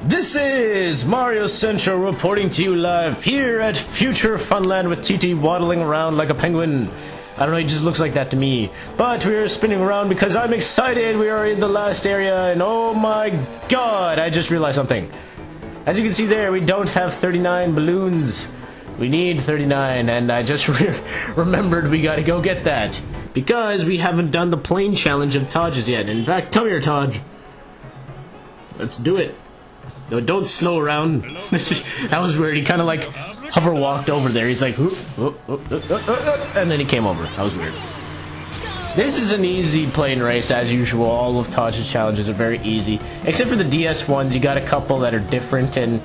This is Mario Central reporting to you live here at Future Funland with TT waddling around like a penguin. I don't know, he just looks like that to me. But we're spinning around because I'm excited. We are in the last area and oh my god, I just realized something. As you can see there, we don't have 39 balloons. We need 39 and I just remembered we gotta go get that. Because we haven't done the plane challenge of Taj's yet. In fact, come here, Taj. Let's do it. No, don't slow around. That was weird. He kind of like hover walked over there. He's like, and then he came over. That was weird. This is an easy plane race as usual. All of Taj's challenges are very easy, except for the DS ones. You got a couple that are different, and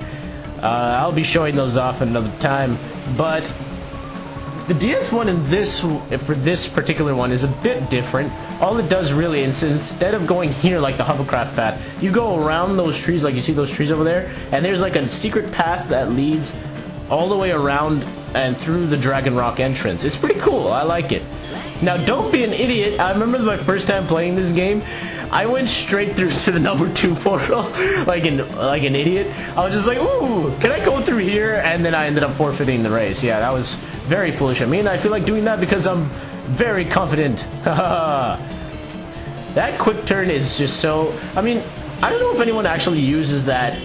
I'll be showing those off another time. But the DS one in this, for this particular one, is a bit different. All it does really is instead of going here like the hovercraft path, you go around those trees, like you see those trees over there, and there's like a secret path that leads all the way around and through the Dragon Rock entrance. It's pretty cool. I like it. Now, don't be an idiot. I remember my first time playing this game, I went straight through to the number 2 portal like an idiot. I was just like, ooh, can I go through here? And then I ended up forfeiting the race. Yeah, that was very foolish of me, and I feel like doing that because I'm very confident. That quick turn is just so... I mean, I don't know if anyone actually uses that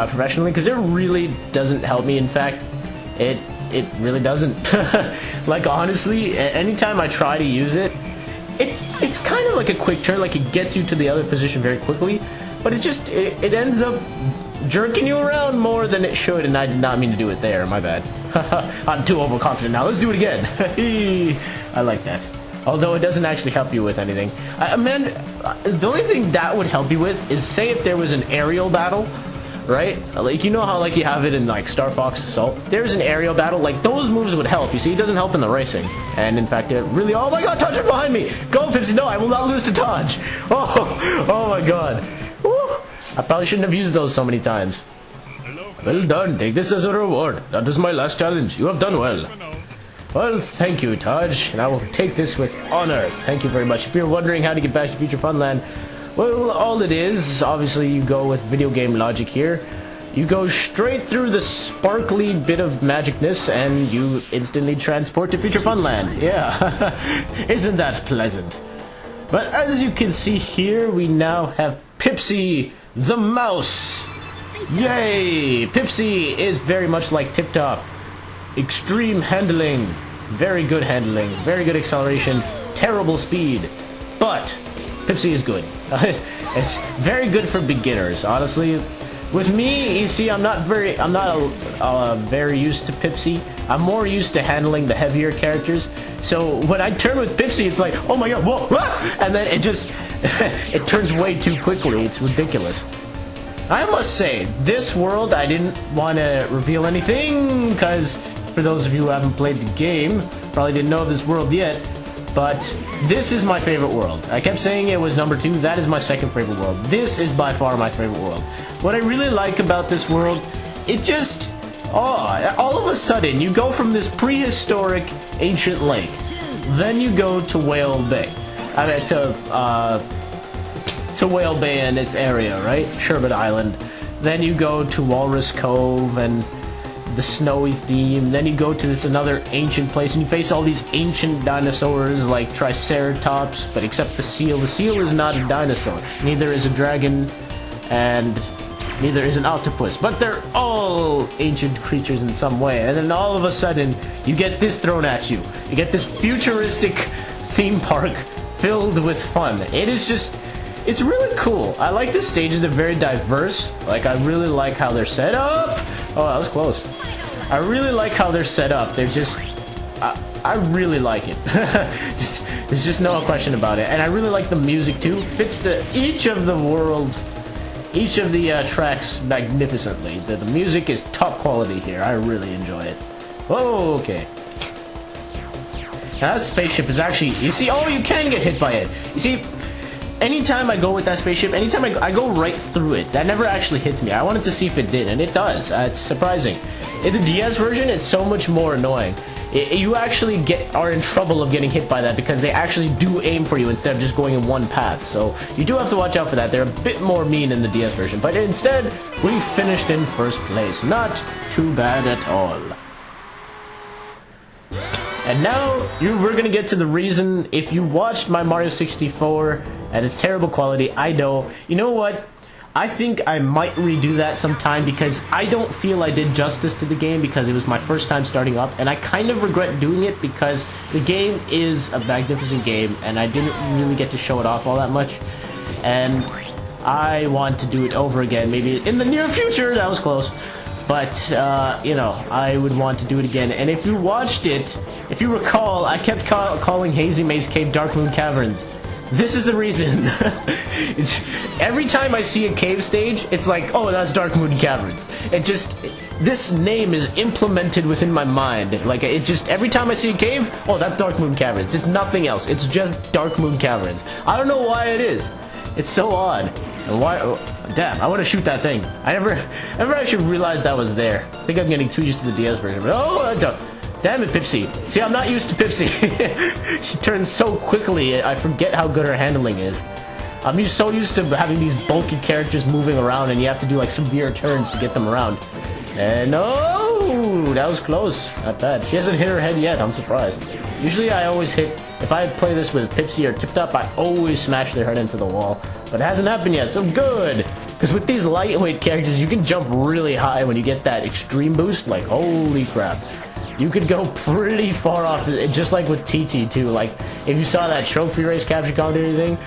professionally, because it really doesn't help me. In fact, it really doesn't. Like, honestly, anytime I try to use it, it's kind of like a quick turn, like it gets you to the other position very quickly, but it ends up jerking you around more than it should, and I did not mean to do it there. My bad. I'm too overconfident now. Let's do it again. I like that. Although it doesn't actually help you with anything. Man, the only thing that would help you with is, say if there was an aerial battle, right? Like, you know how like you have it in like Star Fox Assault? There's an aerial battle, like those moves would help. You see, it doesn't help in the racing. And in fact, it really... Oh my god, Taj is behind me! Go, Pipsy! No, I will not lose to Taj! Oh my god. Woo. I probably shouldn't have used those so many times. Well done, take this as a reward. That is my last challenge. You have done well. Well, thank you, Taj, and I will take this with honor. Thank you very much. If you're wondering how to get back to Future Funland, well, all it is, obviously you go with video game logic here. You go straight through the sparkly bit of magicness and you instantly transport to Future Funland. Yeah, isn't that pleasant? But as you can see here, we now have Pipsy the mouse. Yay! Pipsy is very much like Tip Top. Extreme handling, very good acceleration, terrible speed, but Pipsy is good. It's very good for beginners, honestly. With me, you see, I'm not very used to Pipsy. I'm more used to handling the heavier characters. So when I turn with Pipsy, it's like, oh my god, whoa, ah! And then it just it turns way too quickly. It's ridiculous. I must say, this world, I didn't want to reveal anything because for those of you who haven't played the game, probably didn't know this world yet. But this is my favorite world. I kept saying it was number 2. That is my second favorite world. This is by far my favorite world. What I really like about this world, it just... Oh, all of a sudden, you go from this prehistoric ancient lake. Then you go to Whale Bay. I mean, to Whale Bay and its area, right? Sherbet Island. Then you go to Walrus Cove and the snowy theme. Then you go to this another ancient place and you face all these ancient dinosaurs like Triceratops, but except the seal. The seal is not a dinosaur. Neither is a dragon and neither is an octopus. But they're all ancient creatures in some way. And then all of a sudden you get this thrown at you. You get this futuristic theme park filled with fun. It is just... It's really cool. I like the stages. They're very diverse. Like, I really like how they're set up. Oh, that was close. I really like how they're set up. They're just... I really like it. There's just no question about it. And I really like the music, too. Fits each of the worlds, each of the tracks magnificently. The music is top quality here. I really enjoy it. Oh, okay. Now, that spaceship is actually... You see, oh, you can get hit by it. You see... Anytime I go with that spaceship, anytime I go right through it. That never actually hits me. I wanted to see if it did, and it does. It's surprising. In the DS version, it's so much more annoying. you actually are in trouble of getting hit by that because they actually do aim for you instead of just going in one path. So you do have to watch out for that. They're a bit more mean in the DS version, but instead we finished in first place. Not too bad at all. And now we're gonna get to the reason. If you watched my Mario 64 and its terrible quality, I know. You know what? I think I might redo that sometime because I don't feel I did justice to the game because it was my first time starting up, and I kind of regret doing it because the game is a magnificent game and I didn't really get to show it off all that much, and I want to do it over again, maybe in the near future. That was close. But, you know, I would want to do it again. And if you watched it, if you recall, I kept calling Hazy Maze Cave Dark Moon Caverns. This is the reason. Every time I see a cave stage, it's like, oh, that's Dark Moon Caverns. This name is implemented within my mind. Like, every time I see a cave, oh, that's Dark Moon Caverns. It's nothing else. It's just Dark Moon Caverns. I don't know why it is. It's so odd. And why? Oh, damn, I want to shoot that thing. I never actually realized that was there. I think I'm getting too used to the DS version. But oh, damn it, Pipsy. See, I'm not used to Pipsy. She turns so quickly, I forget how good her handling is. I'm just so used to having these bulky characters moving around, and you have to do like severe turns to get them around. And no, that was close. Not bad. She hasn't hit her head yet. I'm surprised. Usually I always hit, if I play this with Pipsy or Tip Top, I always smash their head into the wall. But it hasn't happened yet, so good! Because with these lightweight characters, you can jump really high when you get that extreme boost. Like, holy crap. You could go pretty far off, just like with TT too. Like, if you saw that trophy race capture commentary thing,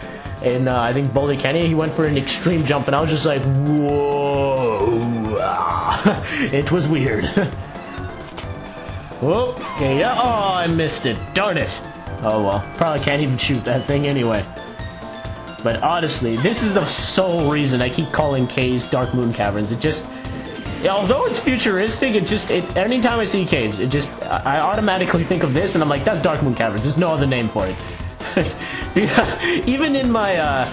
in I think Boulder Canyon, he went for an extreme jump, and I was just like, whoa! It was weird. Whoa, okay, yeah, oh, I missed it. Darn it. Oh well, probably can't even shoot that thing anyway. But honestly, this is the sole reason I keep calling caves Dark Moon Caverns. Although it's futuristic, anytime I see caves, I automatically think of this, and I'm like, that's Dark Moon Caverns. There's no other name for it. Even in my,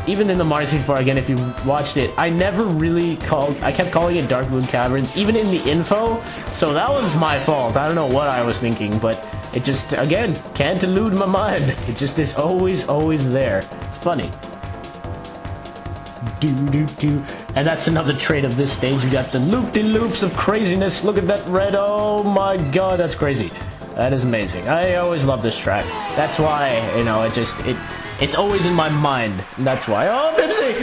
even in the Mario 64, again, if you watched it, I kept calling it Dark Moon Caverns, even in the info, so that was my fault. I don't know what I was thinking, but it just, again, can't elude my mind. It just is always there. It's funny. And that's another trait of this stage. You got the loop-de-loops of craziness. Look at that red. Oh my god, that's crazy. That is amazing. I always love this track. That's why, you know, it's always in my mind. And that's why. Oh, Pipsy!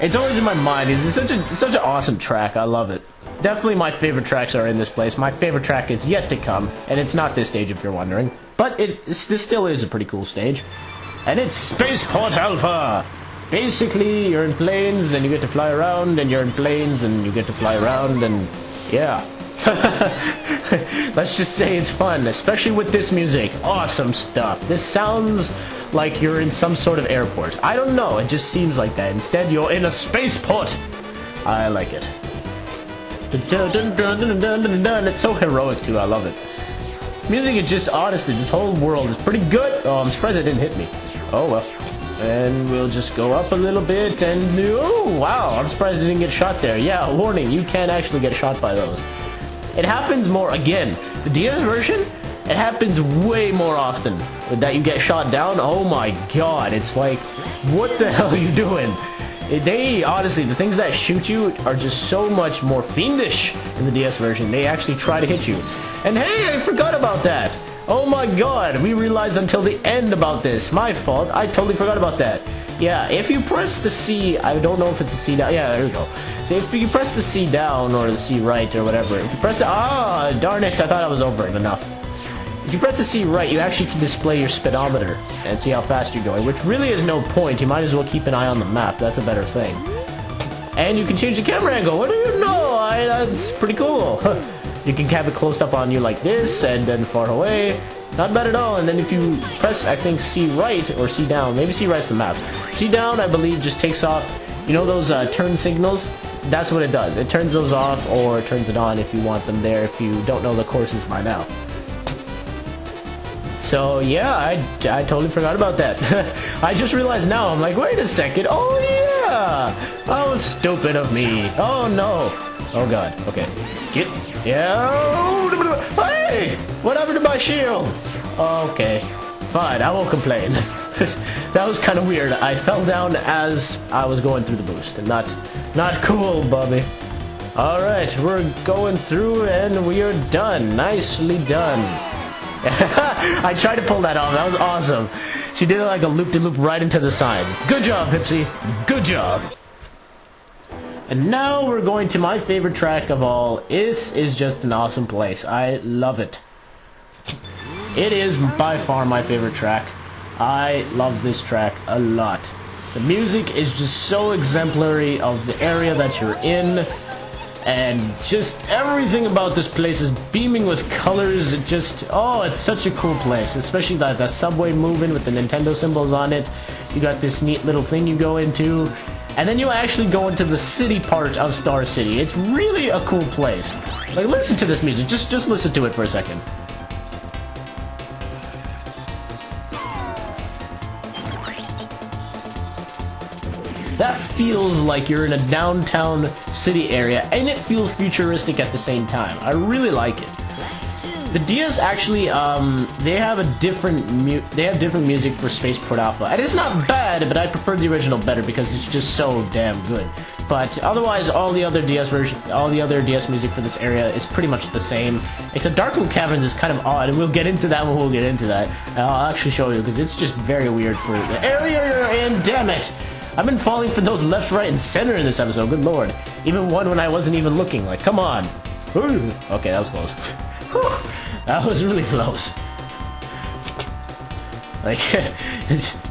It's always in my mind. It's such an awesome track. I love it. Definitely my favorite tracks are in this place. My favorite track is yet to come, and it's not this stage if you're wondering. But this still is a pretty cool stage. And it's Spaceport Alpha! Basically, you're in planes, and you get to fly around, and you're in planes, and you get to fly around, and yeah. Let's just say it's fun, especially with this music. Awesome stuff. This sounds like you're in some sort of airport. I don't know, it just seems like that. Instead, you're in a spaceport. I like it. It's so heroic too, I love it. Music is just, honestly, this whole world is pretty good. Oh, I'm surprised it didn't hit me. Oh well. And we'll just go up a little bit, and oh wow, I'm surprised it didn't get shot there. Yeah, warning, you can actually get shot by those. It happens more, again, the DS version, it happens way more often that you get shot down. Oh my god, it's like, what the hell are you doing? Honestly, the things that shoot you are just so much more fiendish in the DS version. They actually try to hit you. And hey, I forgot about that. Oh my god, we realized until the end about this. My fault, I totally forgot about that. Yeah, if you press the C, I don't know if it's the C down. Yeah, there we go. So if you press the C down or the C right or whatever, if you press the, darn it, I thought I was over it enough. If you press the C right, you actually can display your speedometer and see how fast you're going, which really is no point. You might as well keep an eye on the map. That's a better thing. And you can change the camera angle. What do you know? That's pretty cool. You can have it close up on you like this, and then far away. Not bad at all. And then if you press, I think, C right or C down, maybe C right's the map. C down, I believe, just takes off, you know those turn signals? That's what it does. It turns those off or turns it on if you want them there, if you don't know the courses by now. So yeah, I totally forgot about that. I just realized now, I'm like, wait a second. Oh yeah! Oh, stupid of me. Oh no. Oh god. Okay. Yeah. Hey! What happened to my shield? Okay. Fine, I won't complain. That was kind of weird. I fell down as I was going through the boost. Not cool, Bubby. Alright, we're going through and we are done. Nicely done. I tried to pull that off. That was awesome. She did it like a loop-de-loop right into the side. Good job, Pipsy. Good job. And now we're going to my favorite track of all. This is just an awesome place. I love it. It is by far my favorite track. I love this track a lot. The music is just so exemplary of the area that you're in. And just everything about this place is beaming with colors. It just, oh, it's such a cool place. Especially that subway moving with the Nintendo symbols on it. You got this neat little thing you go into. And then you actually go into the city part of Star City. It's really a cool place. Like, listen to this music. Just listen to it for a second. That feels like you're in a downtown city area, and it feels futuristic at the same time. I really like it. The DS actually, they have different music for Spaceport Alpha, and it's not bad, but I prefer the original better because it's just so damn good. But otherwise, all the other DS music for this area is pretty much the same. Except Darkroom Caverns is kind of odd, and we'll get into that when we'll get into that. And I'll actually show you because it's just very weird for the area you're in. Damn it! I've been falling for those left, right, and center in this episode, good lord. Even one when I wasn't even looking, like, come on. Ooh. Okay, that was close. Whew. That was really close. Like,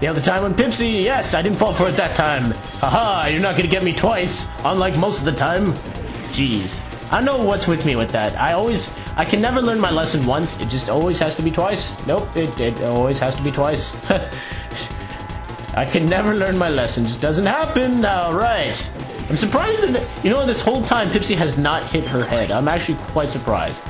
the other time when Pipsy, yes, I didn't fall for it that time. Haha, you're not gonna get me twice, unlike most of the time. Jeez. I know what's with me with that. I can never learn my lesson once, it just always has to be twice. Nope, it always has to be twice. I can never learn my lesson. Just doesn't happen. All right. I'm surprised that, you know, this whole time Pipsy has not hit her head. I'm actually quite surprised.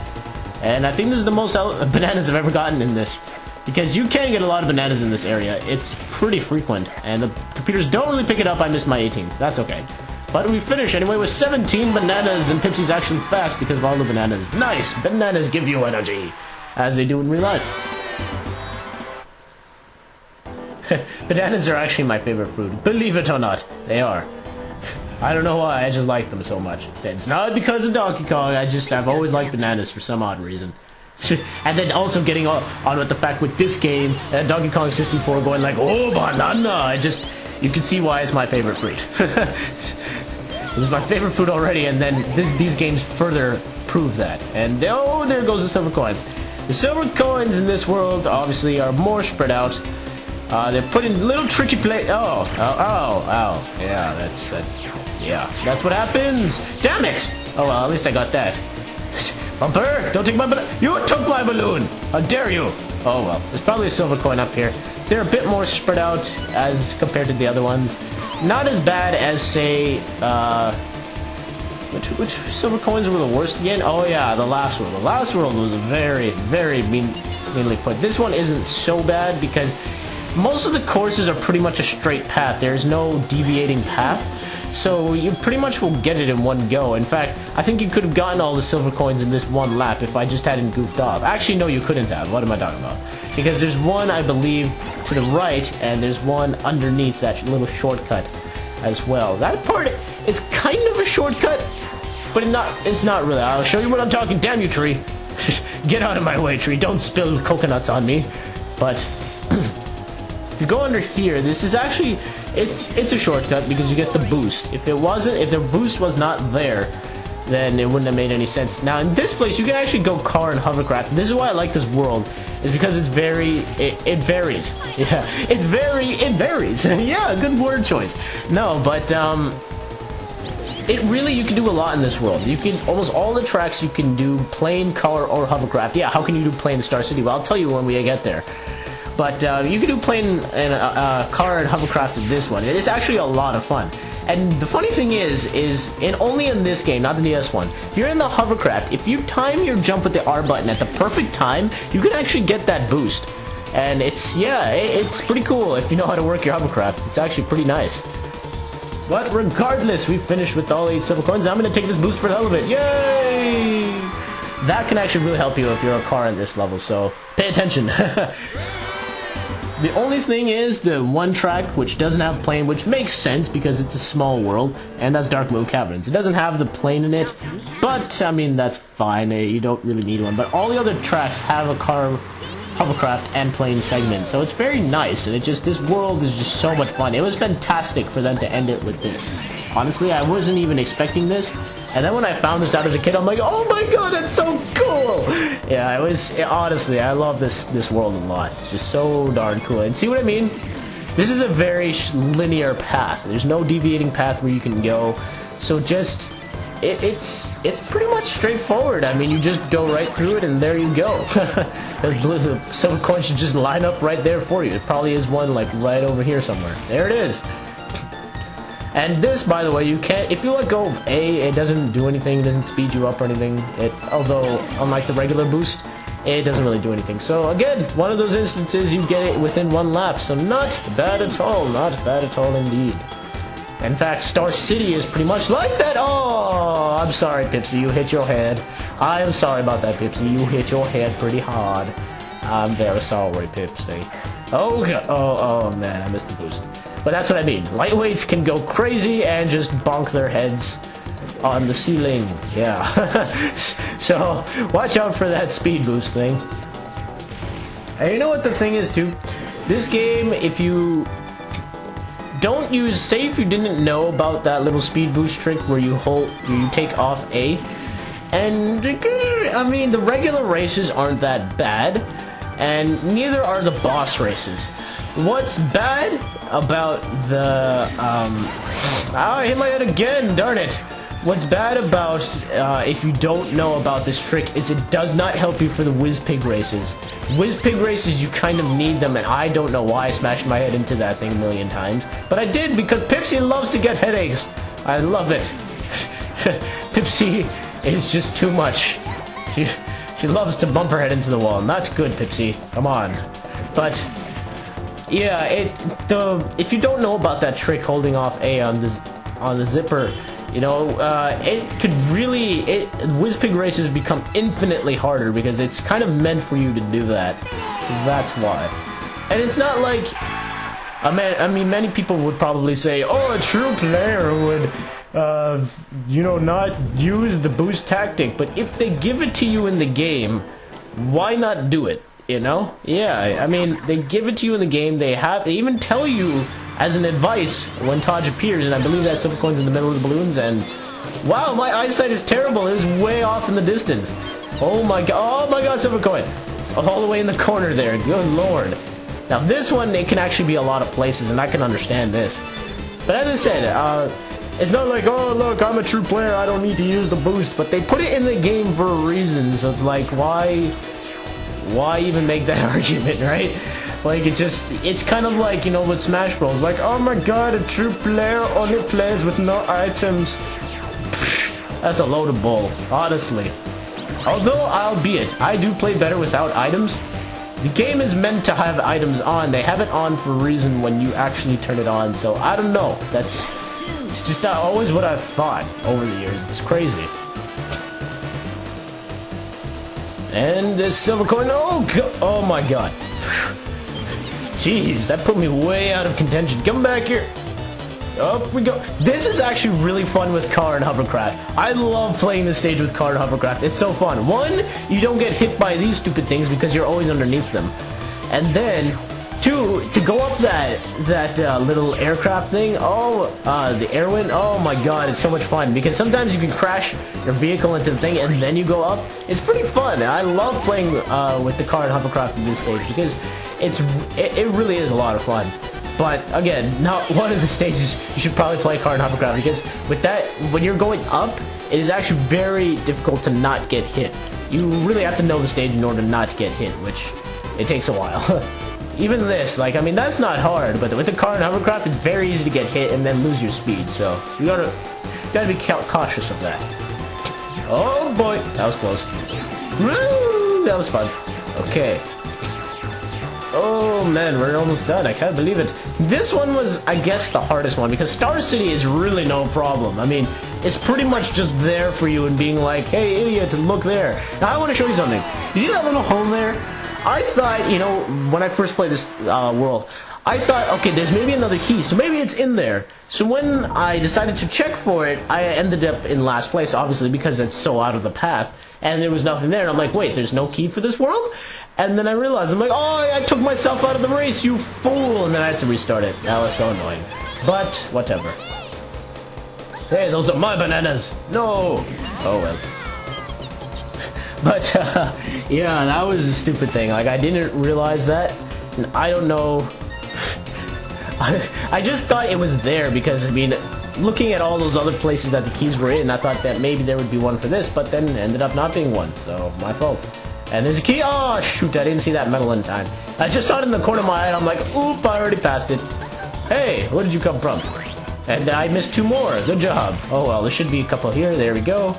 And I think this is the most bananas I've ever gotten in this. Because you can get a lot of bananas in this area. It's pretty frequent. And the computers don't really pick it up. I missed my 18th. That's okay. But we finish anyway with 17 bananas. And Pipsy's actually fast because of all the bananas. Nice. Bananas give you energy. As they do in real life. Bananas are actually my favorite fruit. Believe it or not, they are. I don't know why, I just like them so much. It's not because of Donkey Kong, I've always liked bananas for some odd reason. And then also getting on with the fact with this game, Donkey Kong 64 going like, oh, banana! You can see why it's my favorite fruit. It was my favorite fruit already, and then these games further prove that. And oh, there goes the silver coins. The silver coins in this world obviously are more spread out. They're put in little tricky oh, yeah, that's what happens. Damn it! Oh well, at least I got that. Bumper, don't take my balloon. You took my balloon. How dare you? Oh well, there's probably a silver coin up here. They're a bit more spread out as compared to the other ones. Not as bad as say, which silver coins were the worst again? Oh yeah, the last world. The last world was very, very meanly put. This one isn't so bad because most of the courses are pretty much a straight path. There's no deviating path. So you pretty much will get it in one go. In fact, I think you could have gotten all the silver coins in this one lap if I just hadn't goofed off. Actually, no, you couldn't have. What am I talking about? Because there's one, I believe, to the right, and there's one underneath that little shortcut as well. That part is kind of a shortcut, but it's not really. I'll show you what I'm talking. Damn you, tree. Get out of my way, tree. Don't spill coconuts on me. But if you go under here, this is actually, it's a shortcut because you get the boost. If the boost was not there, then it wouldn't have made any sense. Now in this place, you can actually go car and hovercraft. This is why I like this world, is because it varies. Yeah, it varies. Yeah, good word choice. No, but you can do a lot in this world. You can, almost all the tracks you can do plane, car, or hovercraft. Yeah, how can you do plane in Star City? Well, I'll tell you when we get there. But you can do plane and car and hovercraft in this one. It is actually a lot of fun. And the funny thing is only in this game, not the DS one, if you're in the hovercraft, if you time your jump with the R button at the perfect time, you can actually get that boost. And it's pretty cool if you know how to work your hovercraft. It's actually pretty nice. But regardless, we finished with all 8 silver coins. I'm going to take this boost for the hell of it. Yay! that can actually really help you if you're a car at this level, so pay attention. The only thing is the one track which doesn't have plane, which makes sense because it's a small world, and that's Dark Moon Caverns. It doesn't have the plane in it, but I mean that's fine. You don't really need one. But all the other tracks have a car, hovercraft, and plane segment, so it's very nice. And this world is just so much fun. It was fantastic for them to end it with this. Honestly, I wasn't even expecting this. And then when I found this out as a kid, I'm like, oh my god, that's so cool! Yeah, honestly, I love this world a lot. It's just so darn cool. And see what I mean? This is a very linear path. There's no deviating path where you can go. So just, it's pretty much straightforward. I mean, you just go right through it and there you go. The silver coin should just line up right there for you. It probably is one like right over here somewhere. There it is. And this, by the way, you can't, if you let go of A, it doesn't do anything, it doesn't speed you up or anything. Although, unlike the regular boost, it doesn't really do anything. So again, one of those instances you get it within one lap, so not bad at all, not bad at all indeed. In fact, Star City is pretty much like that. Oh, I'm sorry, Pipsy, you hit your head. I am sorry about that, Pipsy, you hit your head pretty hard. I'm very sorry, Pipsy. Oh, God. Oh man, I missed the boost. But that's what I mean. Lightweights can go crazy and just bonk their heads on the ceiling. Yeah. So, watch out for that speed boost thing. And you know what the thing is, too? This game, if you don't use... Say if you didn't know about that little speed boost trick where you take off A. And, I mean, the regular races aren't that bad. And neither are the boss races. What's bad about the, I hit my head again, darn it. What's bad about, if you don't know about this trick is it does not help you for the Whiz Pig races. Whiz Pig races, you kind of need them, and I don't know why I smashed my head into that thing a million times. But I did, because Pipsy loves to get headaches. I love it. Pipsy is just too much. She loves to bump her head into the wall. Not good, Pipsy. Come on. But... yeah, if you don't know about that trick holding off A on the zipper, you know, it could really, Whiz Pig races become infinitely harder because it's kind of meant for you to do that. So that's why. And it's not like, I mean, many people would probably say, oh, a true player would, you know, not use the boost tactic. But if they give it to you in the game, why not do it? You know? Yeah, I mean, they give it to you in the game, they even tell you as an advice when Taj appears, and I believe that silver coin's in the middle of the balloons, and wow, my eyesight is terrible, it was way off in the distance. Oh my god, silver coin! It's all the way in the corner there, good lord. Now this one, it can actually be a lot of places, and I can understand this. But as I said, it's not like, oh look, I'm a true player, I don't need to use the boost, but they put it in the game for a reason, so it's like, why even make that argument, right? Like, it's kind of like, you know, with Smash Bros. Like, oh my god, a true player only plays with no items. That's a load of bull, honestly. Although, albeit, I do play better without items, the game is meant to have items on. They have it on for a reason when you actually turn it on, so I don't know. It's just not always what I've thought over the years. It's crazy. And this silver coin, oh my god. Jeez, that put me way out of contention. Come back here. Up we go. This is actually really fun with car and hovercraft. I love playing this stage with car and hovercraft. It's so fun. One, you don't get hit by these stupid things because you're always underneath them. And then, two, to go up that little aircraft thing, the airwind, oh my god, it's so much fun. Because sometimes you can crash your vehicle into the thing and then you go up. It's pretty fun. I love playing with the car and hovercraft in this stage because it really is a lot of fun. But again, not one of the stages you should probably play car and hovercraft because with that, when you're going up, it is actually very difficult to not get hit. You really have to know the stage in order not to get hit, which it takes a while. Even this, like, I mean, that's not hard, but with the car and hovercraft, it's very easy to get hit and then lose your speed, so you gotta be cautious of that. Oh boy, that was close. Woo, that was fun. Okay. Oh man, we're almost done. I can't believe it. This one was, I guess, the hardest one because Star City is really no problem. I mean, is pretty much just there for you and being like, hey, idiot, look there. Now, I want to show you something. You see that little home there? I thought, you know, when I first played this world, I thought, okay, there's maybe another key, so maybe it's in there. So when I decided to check for it, I ended up in last place, obviously, because it's so out of the path, and there was nothing there, and I'm like, wait, there's no key for this world? And then I realized, I'm like, oh, I took myself out of the race, you fool! And then I had to restart it. That was so annoying. But, whatever. Hey, those are my bananas! No! Oh, well. But, yeah, that was a stupid thing. Like, I didn't realize that, and I don't know... I just thought it was there because, I mean, looking at all those other places that the keys were in, I thought that maybe there would be one for this, but then ended up not being one, so my fault. And there's a key. Oh, shoot, I didn't see that metal in time. I just saw it in the corner of my eye, and I'm like, oop, I already passed it. Hey, where did you come from? And I missed 2 more. Good job. Oh, well, there should be a couple here. There we go.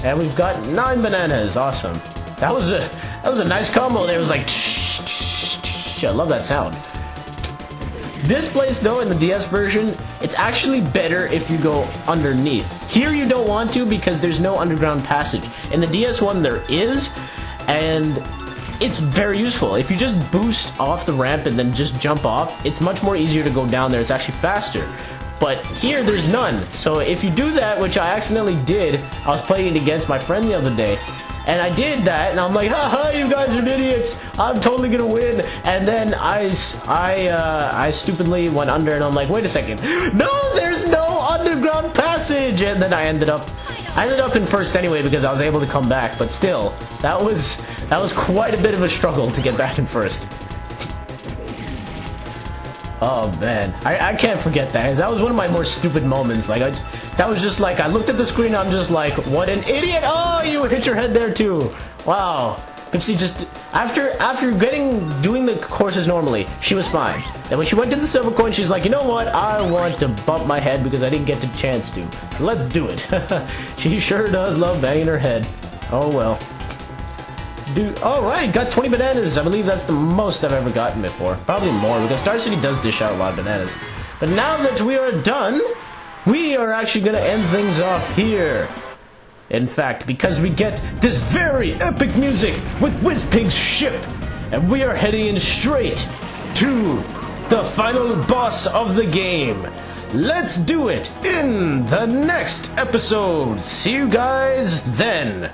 And we've got 9 bananas. Awesome. That was a nice combo. There was like, tsh, tsh, tsh. I love that sound. This place, though, in the DS version, it's actually better if you go underneath. Here you don't want to because there's no underground passage. In the DS one, there is, and it's very useful. If you just boost off the ramp and then just jump off, it's much more easier to go down there. It's actually faster. But here, there's none. So if you do that, which I accidentally did, I was playing it against my friend the other day, and I did that, and I'm like, haha, you guys are idiots, I'm totally gonna win, and then I stupidly went under, and I'm like, wait a second, no, there's no underground passage, and then I ended up in first anyway, because I was able to come back, but still, that was quite a bit of a struggle to get back in first. Oh man, I can't forget that, because that was one of my more stupid moments. Like, that was just like, I looked at the screen, I'm just like, what an idiot! Oh, you hit your head there too! Wow. Pipsy just, after doing the courses normally, she was fine. Then when she went to the silver coin, she's like, you know what, I want to bump my head because I didn't get the chance to. So let's do it. She sure does love banging her head. Oh well. Dude, alright, got 20 bananas. I believe that's the most I've ever gotten before. Probably more, because Star City does dish out a lot of bananas. But now that we are done, we are actually going to end things off here. In fact, because we get this very epic music with Wizpig's ship. And we are heading in straight to the final boss of the game. Let's do it in the next episode. See you guys then.